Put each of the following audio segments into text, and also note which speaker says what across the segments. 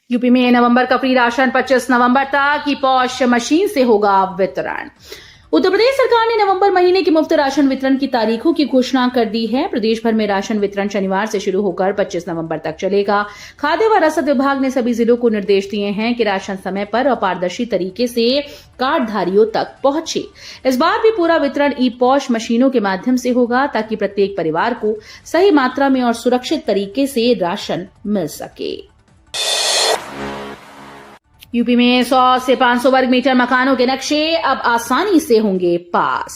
Speaker 1: UP में नवंबर का free ration 25 नवंबर तक की पॉश मशीन से होगा वितरण। उत्तर प्रदेश सरकार ने नवंबर महीने के मुफ्त राशन वितरण की तारीखों की घोषणा कर दी है। प्रदेश भर में राशन वितरण शनिवार से शुरू होकर 25 नवंबर तक चलेगा। खाद्य व रसद विभाग ने सभी जिलों को निर्देश दिए हैं कि राशन समय पर और पारदर्शी तरीके से कार्डधारियों तक पहुंचे। इस बार भी पूरा वितरण ई पॉश मशीनों के माध्यम से होगा ताकि प्रत्येक परिवार को सही मात्रा में और सुरक्षित तरीके से राशन मिल सके। यूपी में 100 से 500 वर्ग मीटर मकानों के नक्शे अब आसानी से होंगे पास।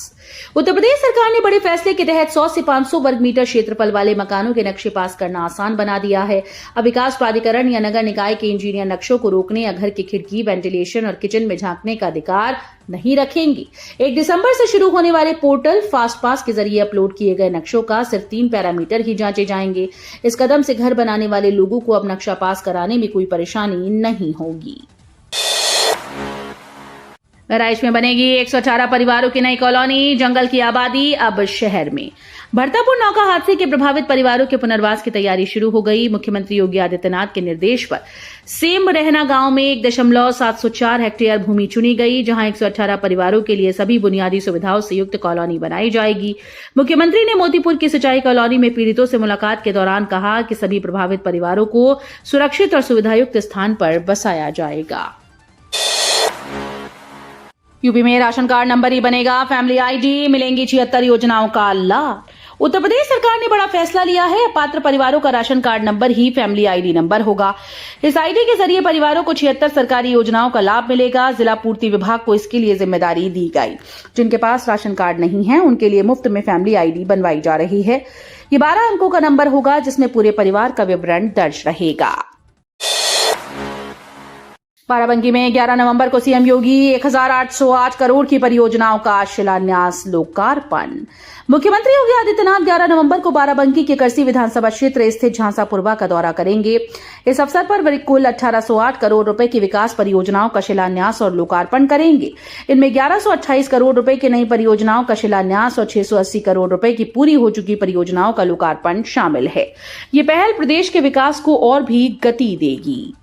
Speaker 1: उत्तर प्रदेश सरकार ने बड़े फैसले के तहत 100 से 500 वर्ग मीटर क्षेत्रफल वाले मकानों के नक्शे पास करना आसान बना दिया है। अब विकास प्राधिकरण या नगर निकाय के इंजीनियर नक्शों को रोकने या घर की खिड़की, वेंटिलेशन और किचन में झांकने का अधिकार नहीं रखेंगे। 1 दिसंबर से शुरू होने वाले पोर्टल फास्ट पास के जरिए अपलोड किए गए नक्शों का सिर्फ 3 पैरामीटर ही जांचे जाएंगे। इस कदम से घर बनाने वाले लोगों को अब नक्शा पास कराने में कोई परेशानी नहीं होगी। बहराइच में बनेगी 118 परिवारों की नई कॉलोनी। जंगल की आबादी अब शहर में। भरतापुर नौका हादसे के प्रभावित परिवारों के पुनर्वास की तैयारी शुरू हो गई। मुख्यमंत्री योगी आदित्यनाथ के निर्देश पर सेम रहना गांव में 1.704 हेक्टेयर भूमि चुनी गई, जहां 118 परिवारों के लिए सभी बुनियादी सुविधाओं से युक्त कॉलोनी बनाई जाएगी। मुख्यमंत्री ने मोतीपुर की सिंचाई कॉलोनी में पीड़ितों से मुलाकात के दौरान कहा कि सभी प्रभावित परिवारों को सुरक्षित और सुविधायुक्त स्थान पर बसाया जाएगा। यूपी में राशन कार्ड नंबर ही बनेगा फैमिली आईडी, मिलेंगी 76 योजनाओं का लाभ। उत्तर प्रदेश सरकार ने बड़ा फैसला लिया है। पात्र परिवारों का राशन कार्ड नंबर ही फैमिली आईडी नंबर होगा। इस आईडी के जरिए परिवारों को 76 सरकारी योजनाओं का लाभ मिलेगा। जिला पूर्ति विभाग को इसके लिए जिम्मेदारी दी गई। जिनके पास राशन कार्ड नहीं है उनके लिए मुफ्त में फैमिली आईडी बनवाई जा रही है। ये 12 अंकों का नंबर होगा जिसमें पूरे परिवार का विवरण दर्ज रहेगा। बाराबंकी में 11 नवंबर को सीएम योगी 1808 करोड़ की परियोजनाओं का शिलान्यास लोकार्पण। मुख्यमंत्री योगी आदित्यनाथ 11 नवंबर को बाराबंकी के करसी विधानसभा क्षेत्र स्थित झांसापुरवा का दौरा करेंगे। इस अवसर पर कुल 1808 करोड़ रुपए की विकास परियोजनाओं का शिलान्यास और लोकार्पण करेंगे। इनमें 1128 करोड़ रुपए की नई परियोजनाओं का शिलान्यास और 680 करोड़ रुपए की पूरी हो चुकी परियोजनाओं का लोकार्पण शामिल है। ये पहल प्रदेश के विकास को और भी गति देगी।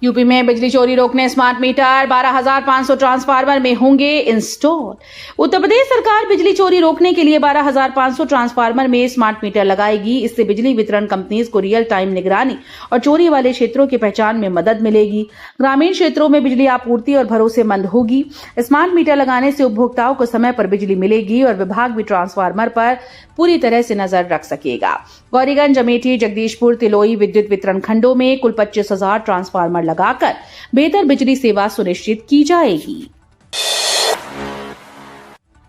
Speaker 1: यूपी में बिजली चोरी रोकने स्मार्ट मीटर 12,500 ट्रांसफार्मर में होंगे इंस्टॉल। उत्तर प्रदेश सरकार बिजली चोरी रोकने के लिए 12,500 ट्रांसफार्मर में स्मार्ट मीटर लगाएगी। इससे बिजली वितरण कंपनीज को रियल टाइम निगरानी और चोरी वाले क्षेत्रों की पहचान में मदद मिलेगी। ग्रामीण क्षेत्रों में बिजली आपूर्ति और भरोसेमंद होगी। स्मार्ट मीटर लगाने से उपभोक्ताओं को समय पर बिजली मिलेगी और विभाग भी ट्रांसफार्मर पर पूरी तरह से नजर रख सकेगा। गौरीगंज, अमेठी, जगदीशपुर, तिलोई विद्युत वितरण खंडों में कुल 25,000 ट्रांसफार्मर लगाकर बेहतर बिजली सेवा सुनिश्चित की जाएगी।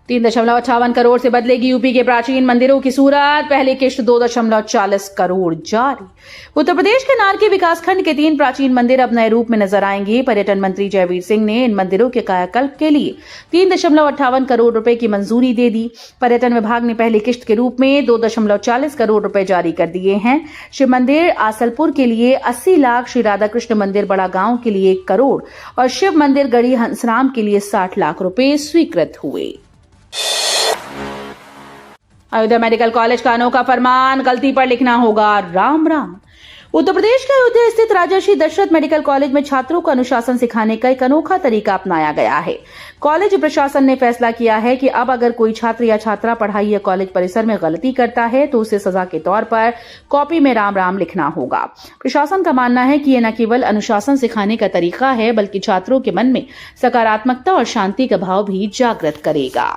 Speaker 1: 3.58 करोड़ से बदलेगी यूपी के प्राचीन मंदिरों की सूरत। पहली किश्त 2.40 करोड़ जारी। उत्तर प्रदेश के नारकी विकासखंड के 3 प्राचीन मंदिर अब नए रूप में नजर आएंगे। पर्यटन मंत्री जयवीर सिंह ने इन मंदिरों के कायाकल्प के लिए 3.58 करोड़ रुपए की मंजूरी दे दी। पर्यटन विभाग ने पहली किश्त के रूप में 2.40 करोड़ रुपए जारी कर दिए हैं। शिव मंदिर आसलपुर के लिए 80 लाख, श्री राधा कृष्ण मंदिर बड़ा गांव के लिए 1 करोड़ और शिव मंदिर गढ़ी हंसराम के लिए 60 लाख रुपए स्वीकृत हुए। अयोध्या मेडिकल कॉलेज का अनोखा फरमान, गलती पर लिखना होगा राम राम। उत्तर प्रदेश के अयोध्या स्थित राजर्षि दशरथ मेडिकल कॉलेज में छात्रों को अनुशासन सिखाने का एक अनोखा तरीका अपनाया गया है। कॉलेज प्रशासन ने फैसला किया है कि अब अगर कोई छात्र या छात्रा पढ़ाई या कॉलेज परिसर में गलती करता है तो उसे सजा के तौर पर कॉपी में राम राम लिखना होगा। प्रशासन का मानना है कि यह न केवल अनुशासन सिखाने का तरीका है बल्कि छात्रों के मन में सकारात्मकता और शांति का भाव भी जागृत करेगा।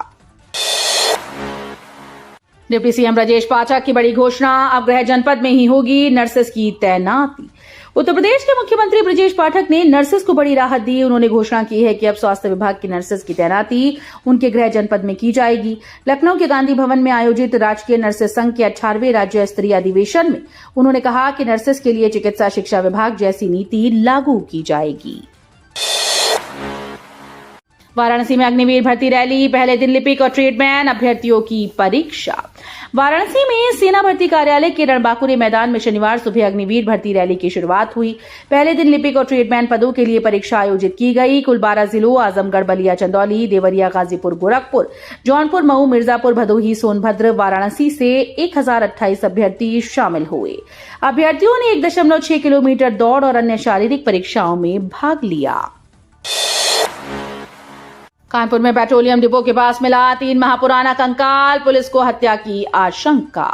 Speaker 1: डिप्टी सीएम ब्रजेश पाठक की बड़ी घोषणा, अब गृह जनपद में ही होगी नर्सेस की तैनाती। उत्तर प्रदेश के मुख्यमंत्री ब्रजेश पाठक ने नर्सेस को बड़ी राहत दी। उन्होंने घोषणा की है कि अब स्वास्थ्य विभाग की नर्सेस की तैनाती उनके गृह जनपद में की जाएगी। लखनऊ के गांधी भवन में आयोजित राजकीय नर्सेस संघ के 18वें राज्य स्तरीय अधिवेशन में उन्होंने कहा कि नर्सेस के लिए चिकित्सा शिक्षा विभाग जैसी नीति लागू की जाएगी। वाराणसी में अग्निवीर भर्ती रैली, पहले दिन लिपिक और ट्रेडमैन अभ्यर्थियों की परीक्षा। वाराणसी में सेना भर्ती कार्यालय के रणबांकुरे मैदान में शनिवार सुबह अग्निवीर भर्ती रैली की शुरुआत हुई। पहले दिन लिपिक और ट्रेडमैन पदों के लिए परीक्षा आयोजित की गई। कुल 12 जिलों आजमगढ़, बलिया, चंदौली, देवरिया, गाजीपुर, गोरखपुर, जौनपुर, मऊ, मिर्जापुर, भदोही, सोनभद्र, वाराणसी से 1028 अभ्यर्थी शामिल हुए। अभ्यर्थियों ने 1.6 किलोमीटर दौड़ और अन्य शारीरिक परीक्षाओं में भाग लिया। कानपुर में पेट्रोलियम डिपो के पास मिला 3 माह पुराना कंकाल, पुलिस को हत्या की आशंका।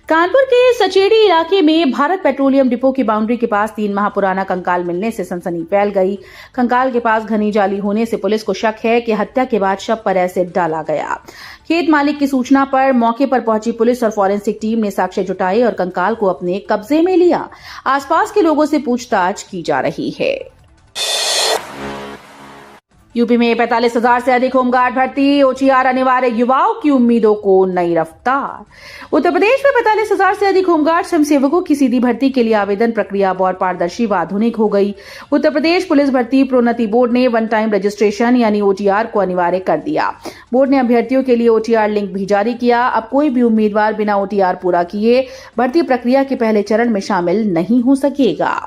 Speaker 1: कानपुर के सचेड़ी इलाके में भारत पेट्रोलियम डिपो की बाउंड्री के पास 3 माह पुराना कंकाल मिलने से सनसनी फैल गई। कंकाल के पास घनी जाली होने से पुलिस को शक है कि हत्या के बाद शव पर एसिड डाला गया। खेत मालिक की सूचना पर मौके पर पहुंची पुलिस और फॉरेंसिक टीम ने साक्ष्य जुटाए और कंकाल को अपने कब्जे में लिया। आसपास के लोगों से पूछताछ की जा रही है। यूपी में 45,000 से अधिक होमगार्ड भर्ती, ओटीआर अनिवार्य, युवाओं की उम्मीदों को नई रफ्तार। उत्तर प्रदेश में 45,000 से अधिक होमगार्ड स्वयंसेवकों की सीधी भर्ती के लिए आवेदन प्रक्रिया और पारदर्शी व आधुनिक हो गई। उत्तर प्रदेश पुलिस भर्ती प्रोन्नति बोर्ड ने वन टाइम रजिस्ट्रेशन यानी ओटीआर को अनिवार्य कर दिया। बोर्ड ने अभ्यर्थियों के लिए ओटीआर लिंक भी जारी किया। अब कोई भी उम्मीदवार बिना ओटीआर पूरा किए भर्ती प्रक्रिया के पहले चरण में शामिल नहीं हो सकेगा।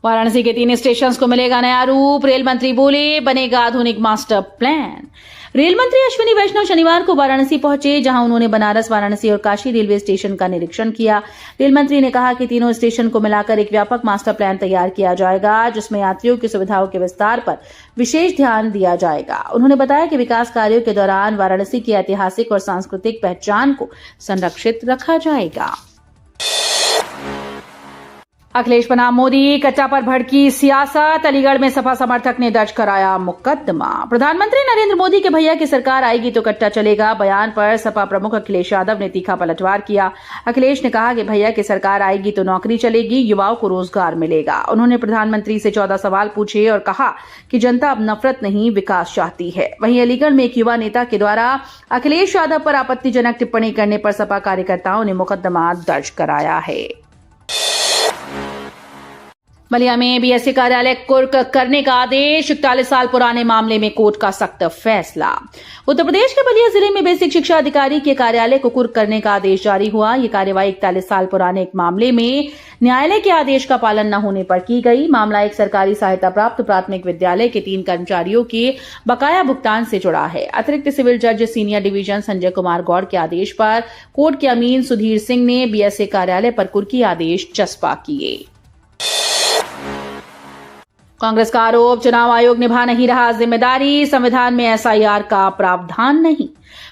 Speaker 1: वाराणसी के 3 स्टेशन को मिलेगा नया रूप, रेल मंत्री बोले बनेगा आधुनिक मास्टर प्लान। रेल मंत्री अश्विनी वैष्णव शनिवार को वाराणसी पहुंचे, जहां उन्होंने बनारस, वाराणसी और काशी रेलवे स्टेशन का निरीक्षण किया। रेल मंत्री ने कहा कि तीनों स्टेशन को मिलाकर एक व्यापक मास्टर प्लान तैयार किया जाएगा, जिसमें यात्रियों की सुविधाओं के विस्तार पर विशेष ध्यान दिया जाएगा। उन्होंने बताया कि विकास कार्यों के दौरान वाराणसी की ऐतिहासिक और सांस्कृतिक पहचान को संरक्षित रखा जाएगा। अखिलेश बनाम मोदी, कट्टा पर भड़की सियासत, अलीगढ़ में सपा समर्थक ने दर्ज कराया मुकदमा। प्रधानमंत्री नरेंद्र मोदी के भैया की सरकार आएगी तो कट्टा चलेगा बयान पर सपा प्रमुख अखिलेश यादव ने तीखा पलटवार किया। अखिलेश ने कहा कि भैया की सरकार आएगी तो नौकरी चलेगी, युवाओं को रोजगार मिलेगा। उन्होंने प्रधानमंत्री से 14 सवाल पूछे और कहा कि जनता अब नफरत नहीं विकास चाहती है। वहीं अलीगढ़ में एक युवा नेता के द्वारा अखिलेश यादव पर आपत्तिजनक टिप्पणी करने पर सपा कार्यकर्ताओं ने मुकदमा दर्ज कराया है। बलिया में बीएसए कार्यालय कुर्क करने का आदेश, 41 साल पुराने मामले में कोर्ट का सख्त फैसला। उत्तर प्रदेश के बलिया जिले में बेसिक शिक्षा अधिकारी के कार्यालय को कुर्क करने का आदेश जारी हुआ। यह कार्यवाही 41 साल पुराने एक मामले में न्यायालय के आदेश का पालन न होने पर की गई। मामला एक सरकारी सहायता प्राप्त प्राथमिक विद्यालय के 3 कर्मचारियों के बकाया भुगतान से जुड़ा है। अतिरिक्त सिविल जज सीनियर डिवीजन संजय कुमार गौड़ के आदेश पर कोर्ट के अमीन सुधीर सिंह ने बीएसए कार्यालय पर कुर्की आदेश चस्पा किए। कांग्रेस का आरोप, चुनाव आयोग निभा नहीं रहा जिम्मेदारी, संविधान में एसआईआर का प्रावधान नहीं।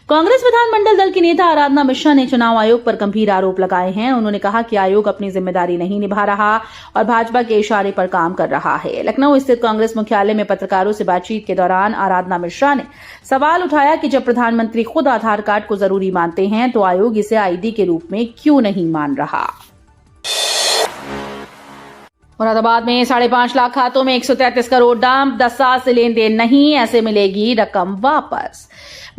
Speaker 1: कांग्रेस विधानमंडल दल की नेता आराधना मिश्रा ने चुनाव आयोग पर गंभीर आरोप लगाए हैं। उन्होंने कहा कि आयोग अपनी जिम्मेदारी नहीं निभा रहा और भाजपा के इशारे पर काम कर रहा है। लखनऊ स्थित कांग्रेस मुख्यालय में पत्रकारों से बातचीत के दौरान आराधना मिश्रा ने सवाल उठाया कि जब प्रधानमंत्री खुद आधार कार्ड को जरूरी मानते हैं तो आयोग इसे आईडी के रूप में क्यों नहीं मान रहा। मुरादाबाद में 5.5 लाख खातों में 133 करोड़ डंप, 10 साल से लेन देन नहीं, ऐसे मिलेगी रकम वापस।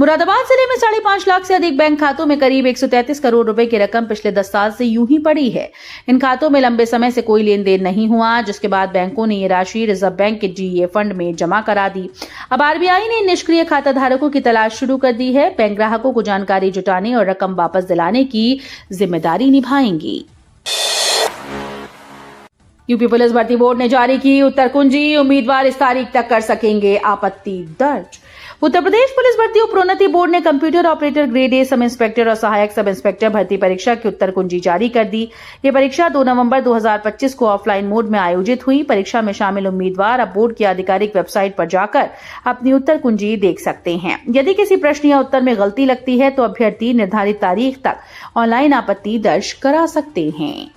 Speaker 1: मुरादाबाद जिले में 5.5 लाख से अधिक बैंक खातों में करीब 133 करोड़ रुपए की रकम पिछले 10 साल से यूं ही पड़ी है। इन खातों में लंबे समय से कोई लेन देन नहीं हुआ, जिसके बाद बैंकों ने ये राशि रिजर्व बैंक के जीए फंड में जमा करा दी। अब आरबीआई ने निष्क्रिय खाता धारकों की तलाश शुरू कर दी है। बैंक ग्राहकों को जानकारी जुटाने और रकम वापस दिलाने की जिम्मेदारी निभाएंगी। यूपी पुलिस भर्ती बोर्ड ने जारी की उत्तर कुंजी, उम्मीदवार इस तारीख तक कर सकेंगे आपत्ति दर्ज। उत्तर प्रदेश पुलिस भर्ती प्रोन्नति बोर्ड ने computer operator grade A sub inspector और सहायक सब इंस्पेक्टर भर्ती परीक्षा की उत्तर कुंजी जारी कर दी। ये परीक्षा 2 नवंबर 2025 को ऑफलाइन मोड में आयोजित हुई। परीक्षा में शामिल उम्मीदवार अब बोर्ड की आधिकारिक वेबसाइट पर जाकर अपनी उत्तर कुंजी देख सकते हैं। यदि किसी प्रश्न या उत्तर में गलती लगती है तो अभ्यर्थी निर्धारित तारीख तक ऑनलाइन आपत्ति दर्ज करा सकते हैं।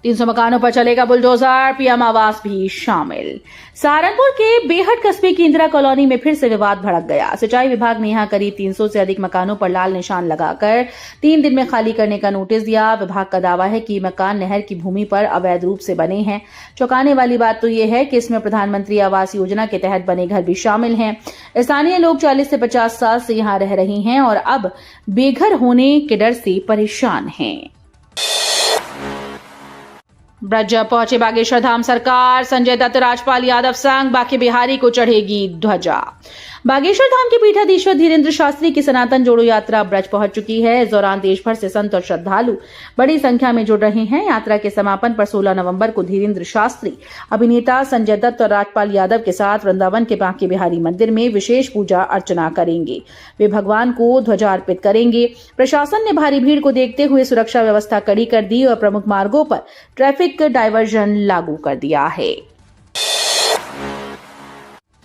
Speaker 1: 300 मकानों पर चलेगा बुलडोजर, पीएम आवास भी शामिल। सहारनपुर के बेहट कस्बे की इंदिरा कॉलोनी में फिर से विवाद भड़क गया। सिंचाई विभाग ने यहां करीब 300 से अधिक मकानों पर लाल निशान लगाकर 3 दिन में खाली करने का नोटिस दिया। विभाग का दावा है कि मकान नहर की भूमि पर अवैध रूप से बने हैं। चौंकाने वाली बात तो यह है कि इसमें प्रधानमंत्री आवास योजना के तहत बने घर भी शामिल हैं। स्थानीय लोग 40 से 50 साल से यहां रह रहे हैं और अब बेघर होने के डर से परेशान हैं। ब्रज पहुंचे बागेश्वर धाम सरकार, संजय दत्त राजपाल यादव संग बाकी बिहारी को चढ़ेगी ध्वजा। बागेश्वर धाम के पीठाधीश्वर धीरेन्द्र शास्त्री की सनातन जोड़ो यात्रा ब्रज पहुंच चुकी है। इस दौरान देश भर से संत और श्रद्धालु बड़ी संख्या में जुड़ रहे हैं। यात्रा के समापन पर 16 नवंबर को धीरेन्द्र शास्त्री अभिनेता संजय दत्त और राजपाल यादव के साथ वृंदावन के बांके बिहारी मंदिर में विशेष पूजा अर्चना करेंगे। वे भगवान को ध्वजा अर्पित करेंगे। प्रशासन ने भारी भीड़ को देखते हुए सुरक्षा व्यवस्था कड़ी कर दी और प्रमुख मार्गों पर ट्रैफिक डायवर्जन लागू कर दिया है।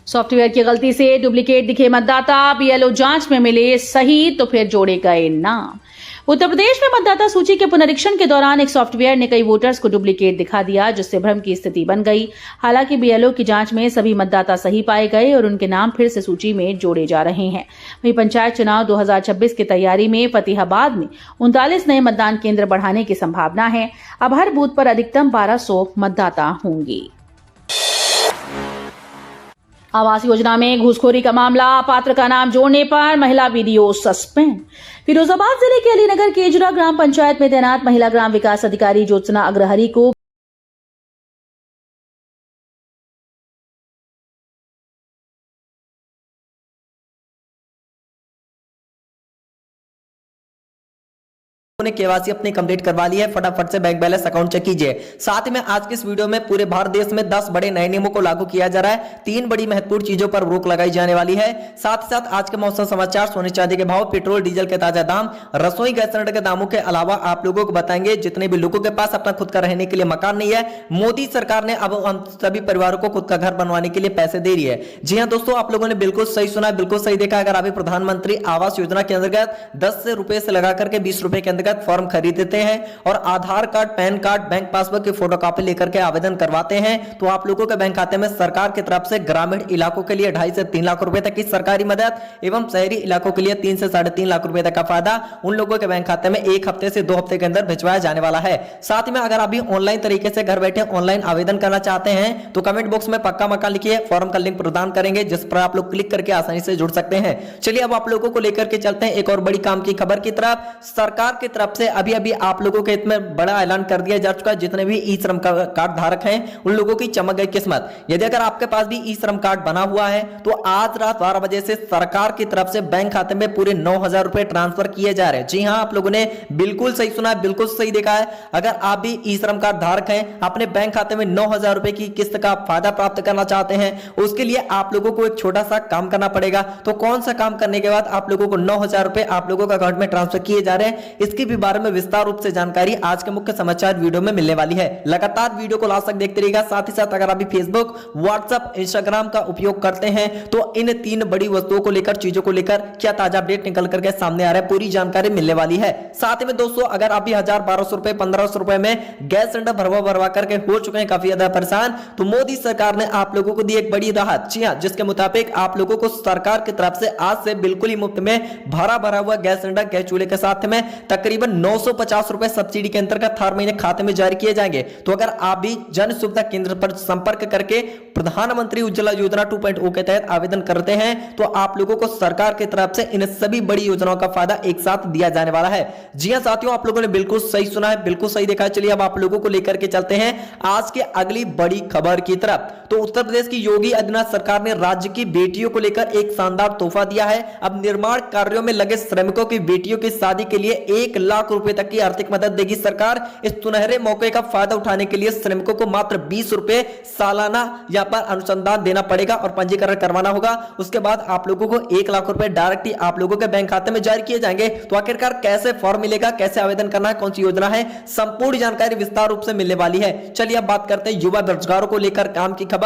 Speaker 1: सॉफ्टवेयर की गलती से डुप्लीकेट दिखे मतदाता, बीएलओ जांच में मिले सही तो फिर जोड़े गए नाम। उत्तर प्रदेश में मतदाता सूची के पुनरीक्षण के दौरान एक सॉफ्टवेयर ने कई वोटर्स को डुप्लीकेट दिखा दिया, जिससे भ्रम की स्थिति बन गई। हालांकि बीएलओ की जांच में सभी मतदाता सही पाए गए और उनके नाम फिर से सूची में जोड़े जा रहे हैं। वहीं पंचायत चुनाव 2026 की तैयारी में फतेहाबाद में 39 नए मतदान केंद्र बढ़ाने की संभावना है। अब हर बूथ पर अधिकतम 1200 मतदाता होंगे। आवास योजना में घूसखोरी का मामला, पात्र का नाम जोड़ने पर महिला वीडियो सस्पेंड। फिरोजाबाद जिले के अलीनगर केजरा ग्राम पंचायत में तैनात महिला ग्राम विकास अधिकारी ज्योत्सना अग्रहरी को
Speaker 2: ने केवाईसी अपनी कंप्लीट करवा ली है। फटाफट से बैंक बैलेंस अकाउंट चेक कीजिए। साथ में आज के इस वीडियो में पूरे भारत देश में 10 बड़े नए नियमों को लागू किया जा रहा है। 3 बड़ी महत्वपूर्ण चीजों पर रोक लगाई जाने वाली है। साथ ही साथ आज के मौसम समाचार, सोने चांदी के भाव, पेट्रोल डीजल के ताजा दाम, रसोई गैस सिलेंडर के दामों के अलावा आप लोगों को बताएंगे जितने भी लोगों के पास अपना खुद का रहने के लिए मकान नहीं है, मोदी सरकार ने अब उन सभी परिवारों को खुद का घर बनवाने के लिए पैसे दे रही है। जी हां दोस्तों, आप लोगों ने बिल्कुल सही सुना, बिल्कुल सही देखा। अगर आप प्रधानमंत्री आवास योजना के अंतर्गत 10 रुपए से लगाकर के 20 रुपए के अंतर्गत फॉर्म खरीदते हैं और Aadhaar card, PAN card, bank passbook की फोटोकॉपी लेकर के आवेदन करवाते हैं, तो आप लोगों के बैंक खाते में सरकार की तरफ से ग्रामीण इलाकों के लिए 2.5 से 3 लाख रुपए तक की सरकारी मदद एवं शहरी इलाकों के लिए 3 से 3.5 लाख रुपए तक का फायदा उन लोगों के बैंक खाते में 1 हफ्ते से 2 हफ्ते के अंदर भिजवाया जाने वाला है। साथ में अगर अभी ऑनलाइन तरीके से घर बैठे ऑनलाइन आवेदन करना चाहते हैं तो कमेंट बॉक्स में पक्का मकान लिखिए, फॉर्म का लिंक प्रदान करेंगे जिस पर आप लोग क्लिक करके आसानी से जुड़ सकते हैं। चलिए अब आप लोगों को लेकर के चलते हैं एक और बड़ी काम की खबर की तरफ। सरकार की तरफ से अभी आप लोगों के हित में बड़ा ऐलान कर दिया जा चुका है। जितने भी ई श्रम कार्ड धारक हैं उन लोगों की चमक गई किस्मत। यदि अगर आपके पास भी ई श्रम कार्ड बना हुआ है तो आज रात 12 बजे से सरकार की तरफ से बैंक खाते में पूरे 9,000 रुपए ट्रांसफर किए जा रहे हैं। जी हां, आप लोगों ने बिल्कुल सही सुना है, बिल्कुल सही देखा है। अगर आप भी ई श्रम कार्ड धारक हैं, अपने बैंक खाते में 9,000 रुपए की किस्त का फायदा प्राप्त करना चाहते हैं, उसके लिए आप लोगों को एक छोटा सा काम करना पड़ेगा। तो कौन सा काम करने के बाद आप लोगों को 9,000 रुपए आप लोगों के अकाउंट में ट्रांसफर किए जा रहे हैं, इसके भी बारे में विस्तार रूप से जानकारी आज के मुख्य समाचार वीडियो में मिलने वाली है। लगातार वीडियो को लास्ट तक देखते रहिएगा। साथ ही साथ अगर आप फेसबुक, व्हाट्सएप, इंस्टाग्राम का उपयोग करते हैं तो इन 3 बड़ी वस्तुओं को लेकर, चीजों को लेकर क्या ताजा अपडेट निकल करके सामने आ रहा है, पूरी जानकारी मिलने वाली है। साथ में दोस्तों, अगर आप भी 1,000-1,200 रुपए, 1,500 रुपए में गैस सिलेंडर भरवा करके हो चुके हैं काफी ज्यादा परेशान, तो मोदी सरकार ने आप लोगों को दी एक बड़ी राहत। जी हां, जिसके मुताबिक आप लोगों को सरकार की तरफ से आज से बिल्कुल ही मुफ्त में भरा हुआ गैस सिलेंडर, गैस चूल्हे के साथ में तकरीबन 950 रुपए सब्सिडी के अंतर्गत हर महीने खाते में जारी किए जाएंगे। तो अगर आप भी जन सुविधा केंद्र पर संपर्क करके प्रधानमंत्री उज्ज्वला योजना 2.0 के तहत आवेदन करते हैं तो आप लोगों को सरकार की तरफ से इन सभी बड़ी योजनाओं का फायदा एक साथ दिया जाने वाला है। जी हां साथियों, आप लोगों ने बिल्कुल सही सुना है, बिल्कुल सही देखा है। चलिए अब आप लोगों को लेकर के चलते हैं आज के अगली बड़ी खबर की तरफ। तो उत्तर प्रदेश की योगी आदित्यनाथ सरकार ने राज्य की बेटियों को लेकर एक शानदार तोहफा दिया है। अब निर्माण कार्यों में लगे श्रमिकों की बेटियों की शादी के लिए 1 लाख रुपए तक की आर्थिक मदद देगी सरकार। इस सुनहरे मौके का फायदा उठाने के लिए श्रमिकों को मात्र 20 रुपए सालाना यहाँ पर अनुसंधान देना पड़ेगा और पंजीकरण करवाना होगा। उसके बाद आप लोगों को 1 लाख रुपए डायरेक्ट ही आप लोगों के बैंक खाते में जारी किए जाएंगे। तो आखिरकार कैसे फॉर्म मिलेगा, कैसे आवेदन करना है, कौन सी योजना है, संपूर्ण जानकारी विस्तार रूप से मिलने वाली है। चलिए अब बात करते हैं युवा बेरोजगारों को लेकर काम की खबर।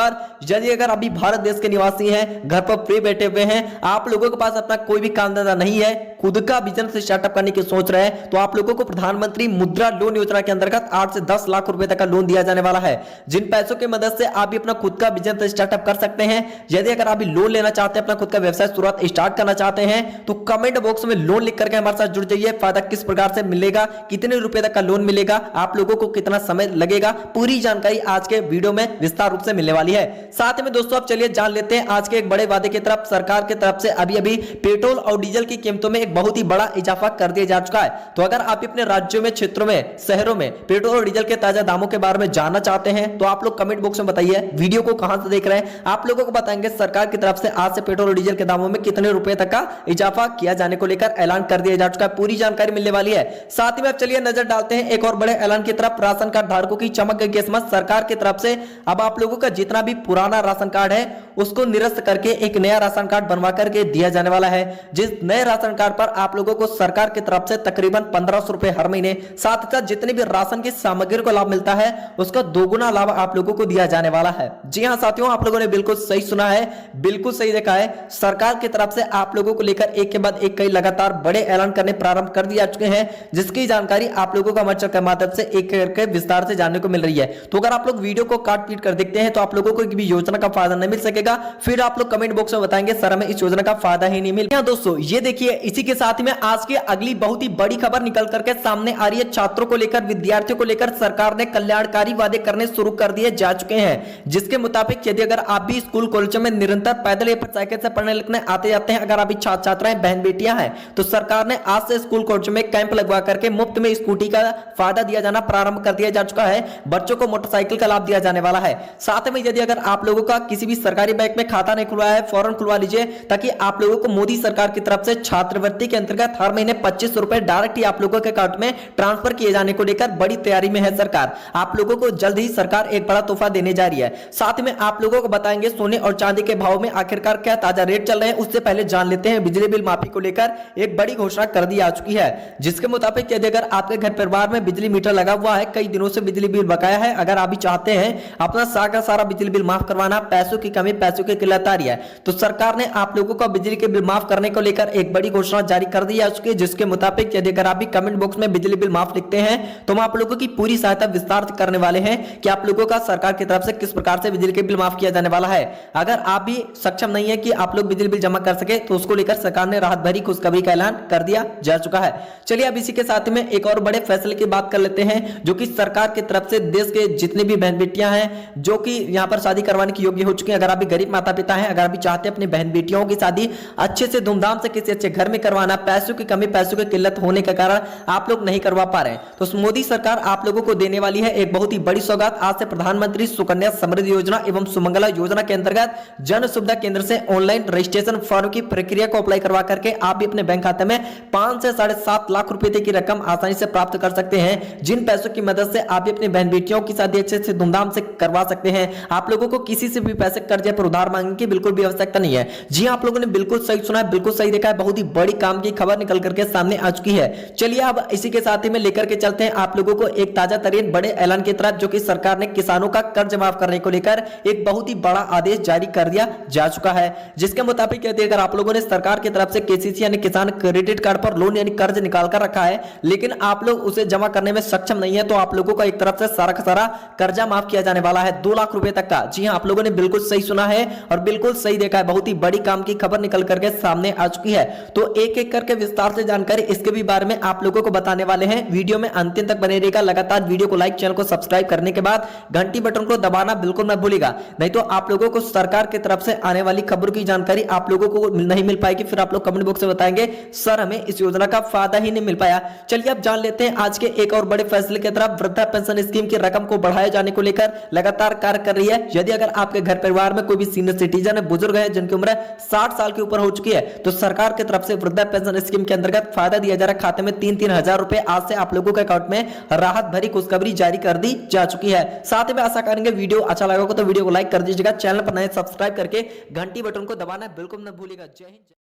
Speaker 2: यदि अगर अभी भारत देश के निवासी हैं, घर पर फ्री बैठे हुए हैं, आप लोगों के पास अपना कोई भी काम धंधा नहीं है, खुद का बिजनेस स्टार्टअप करने की सोच रहे हैं, तो आप लोगों को प्रधानमंत्री मुद्रा लोन योजना के अंतर्गत 8 से 10 लाख रुपए तक का लोन दिया जाने वाला है। जिन पैसों की मदद से आप भी अपना खुद का बिजनेस स्टार्टअप कर सकते हैं। यदि अगर आप भी लोन लेना चाहते हैं, अपना खुद का व्यवसाय शुरुआत स्टार्ट करना चाहते हैं, तो कमेंट बॉक्स में लोन लिख करके हमारे साथ जुड़ जाइए। फायदा किस प्रकार से मिलेगा, कितने रुपए तक का लोन मिलेगा, आप लोगों को कितना समय लगेगा, पूरी जानकारी आज के वीडियो में विस्तार रूप से मिलने वाली है। साथ में दोस्तों अब चलिए जान लेते हैं आज के एक बड़े वादे की तरफ। सरकार की तरफ से अभी पेट्रोल और डीजल की कीमतों में एक बहुत ही बड़ा इजाफा कर दिया जा चुका है। तो अगर आप अपने राज्यों में, क्षेत्रों में, शहरों में पेट्रोल और डीजल के ताजा दामों के बारे में जानना चाहते हैं तो आप लोग कमेंट बॉक्स में बताइए वीडियो को कहां से देख रहे हैं। आप लोगों को बताएंगे सरकार की तरफ से आज से पेट्रोल और डीजल के दामों में कितने रुपए तक का इजाफा किया जाने को लेकर ऐलान कर दिया जा चुका है। पूरी जानकारी मिलने वाली है। साथ ही में अब चलिए नजर डालते हैं एक और बड़े ऐलान की तरफ। राशन कार्ड धारकों की चमक गई किस्मत। सरकार की तरफ से अब आप लोगों का जितना भी पुराना राशन कार्ड है उसको निरस्त करके एक नया राशन कार्ड बनवा करके दिया जाने वाला है। जिस नए राशन कार्ड पर आप लोगों को सरकार की तरफ से तकरीबन 1500 रुपए हर महीने, साथ ही साथ जितने भी राशन की सामग्री को लाभ मिलता है उसका दोगुना लाभ आप लोगों को दिया जाने वाला है। जी हां साथियों, आप लोगों ने बिल्कुल सही सुना है, बिल्कुल सही देखा है। सरकार की तरफ से आप लोगों को लेकर एक के बाद एक कई लगातार बड़े ऐलान करने प्रारंभ कर दिया चुके हैं, जिसकी जानकारी आप लोगों को हमारे के माध्यम से एक करके विस्तार से जानने को मिल रही है। तो अगर आप लोग वीडियो को काट पीट कर देखते हैं तो आप लोगों को भी योजना का फायदा नहीं मिल सकेगा। फिर आप लोग कमेंट बॉक्स में बताएंगे सर हमें इस योजना का फायदा ही नहीं मिल रहा। दोस्तों ये देखिए, इसी के साथ में आज की अगली बहुत ही बड़ी खबर निकल करके सामने आ रही है। छात्रों को लेकर, विद्यार्थियों को लेकर सरकार ने कल्याणकारी वादे करने शुरू कर दिए जा चुके हैं, जिसके मुताबिक यदि अगर आप भी स्कूल कॉलेजों में निरंतर पैदल या साइकिल से पढ़ने लिखने आते जाते हैं, अगर आप भी छात्र छात्राएं बहन बेटियां हैं, तो सरकार ने आज से स्कूल कॉलेजों में कैंप लगवा करके मुफ्त में स्कूटी का फायदा दिया जाना प्रारंभ कर दिया जा चुका है। बच्चों को मोटरसाइकिल का लाभ दिया जाने वाला है। साथ में यदि अगर आप लोगों का किसी भी सरकारी बैंक में खाता नहीं खुलवाया है, फौरन खुलवा लीजिए, ताकि आप लोगों को मोदी सरकार की तरफ से छात्रवृत्ति के अंतर्गत हर महीने 2500 रुपए डायरेक्ट ही आप लोगों के अकाउंट में ट्रांसफर किए जाने को लेकर बड़ी तैयारी में है सरकार। आप लोगों को जल्द ही सरकार एक बड़ा तोहफा देने जा रही है। साथ में आप लोगों को बताएंगे सोने और चांदी के भाव में आखिरकार क्या ताजा रेट चल रहे हैं। उससे पहले जान लेते हैं बिजली बिल माफी को लेकर एक बड़ी घोषणा कर दी जा चुकी है, जिसके मुताबिक यदि अगर आपके घर परिवार में बिजली मीटर लगा हुआ है, कई दिनों से बिजली बिल बकाया है, अगर आप भी चाहते हैं अपना सारा बिजली बिल माफ करवाना, पैसों की कमी, पैसों की किल्लत आ रही है, तो सरकार ने आप लोगों को बिजली के बिल माफ करने को लेकर एक बड़ी घोषणा जारी कर दी जा चुकी है। जिसके मुताबिक यदि अगर आप भी कमेंट बॉक्स में बिजली बिल माफ लिखते हैं तो हम आप लोगों की पूरी सहायता विस्तार करने वाले हैं कि आप लोगों का सरकार की तरफ से किस प्रकार से बिजली के बिल माफ किया जाने वाला है। अगर आप भी सक्षम नहीं है कि आप लोग बिजली बिल जमा कर सके तो उसको लेकर सरकार ने राहत भरी खुशखबरी का ऐलान कर दिया जा चुका है। चलिए अब इसी के साथ में एक और बड़े फैसले की बात कर लेते हैं, जो कि सरकार की तरफ से देश के जितने भी बहन बेटियां हैं जो कि यहां पर शादी करवाने के योग्य हो चुकी हैं, अगर आप भी गरीब माता पिता हैं, अगर आप भी चाहते हैं अपनी बहन बेटियों की शादी अच्छे से धूमधाम से किसी अच्छे घर में करवाना, पैसों की कमी, पैसों की किल्लत होने के कारण आप लोग नहीं करवा पा रहे हैं, तो मोदी सरकार आप लोगों को देने वाली है एक बहुत ही बड़ी सौगात। आज से प्रधानमंत्री सुकन्या समृद्धि योजना एवं सुमंगला योजना के अंतर्गत जन सुविधा केंद्र से ऑनलाइन रजिस्ट्रेशन फॉर्म की प्रक्रिया को अप्लाई करवा करके आप भी अपने बैंक खाते में 5 से 7.5 लाख रुपए तक की रकम आसानी से प्राप्त कर सकते हैं, जिन पैसों की मदद से आप भी अपनी बहन बेटियों की शादी अच्छे से धूमधाम से करवा सकते हैं। आप लोगों को किसी से भी पैसे कर्जे पर उधार मांगने की बिल्कुल भी आवश्यकता नहीं है। जी आप लोगों ने बिल्कुल सही सुना है, बिल्कुल सही देखा है, बहुत ही बड़ी काम की खबर निकल करके सामने आ चुकी है। चलिए अब इसी के साथ ही में लेकर के चलते हैं आप लोगों को एक ताजा तरीन बड़े ऐलान की तरफ, जो कि सरकार ने किसानों का कर्ज माफ करने को लेकर एक बहुत ही बड़ा आदेश जारी कर दिया जा चुका है। जिसके मुताबिक यदि अगर आप लोगों ने सरकार की तरफ से केसीसी यानी किसान क्रेडिट कार्ड पर लोन यानी कर्ज निकाल कर रखा है, लेकिन आप लोग उसे जमा करने में सक्षम नहीं है, तो आप लोगों का एक तरफ से सारा का सारा कर्जा माफ किया जाने वाला है 2 लाख रुपए तक का। जी हां, आप लोगों ने बिल्कुल सही सुना है और बिल्कुल सही देखा है, बहुत ही बड़ी काम की खबर निकल करके सामने आ चुकी है। तो एक एक करके विस्तार से जानकारी इसके भी बारे में आप लोगों को बताने वाले हैं। वीडियो में अंतिम तक बने रहिएगा। लगातार वीडियो को लाइक, चैनल को सब्सक्राइब करने के बाद घंटी बटन को दबाना बिल्कुल मत भूलिएगा, नहीं तो आप लोगों को सरकार की तरफ से आने वाली खबरों की जानकारी आप लोगों को नहीं मिल पाएगी। फिर आप लोग कमेंट बॉक्स में बताएंगे सर हमें इस योजना का फायदा ही नहीं मिल पाया। चलिए अब जान लेते हैं आज के एक और बड़े फैसले की तरफ। वृद्धा पेंशन स्कीम की रकम को बढ़ाए जाने को लेकर लगातार कार्य कर रही है। यदि अगर आपके घर परिवार में कोई भी सीनियर सिटीजन है, बुजुर्ग है, जिनकी उम्र 60 साल के ऊपर हो चुकी है, तो सरकार की तरफ से वृद्धा पेंशन स्कीम के अंतर्गत फायदा दिया जा रहा है। खाते में 3-3 हजार रुपए आज से आप लोगों के अकाउंट में राहत भरी खुशखबरी जारी कर दी जा चुकी है। साथ में आशा करेंगे वीडियो अच्छा लगा हो तो वीडियो को लाइक कर दीजिएगा, चैनल पर नए सब्सक्राइब करके घंटी बटन को दबाना बिल्कुल न भूलिएगा। जय हिंद।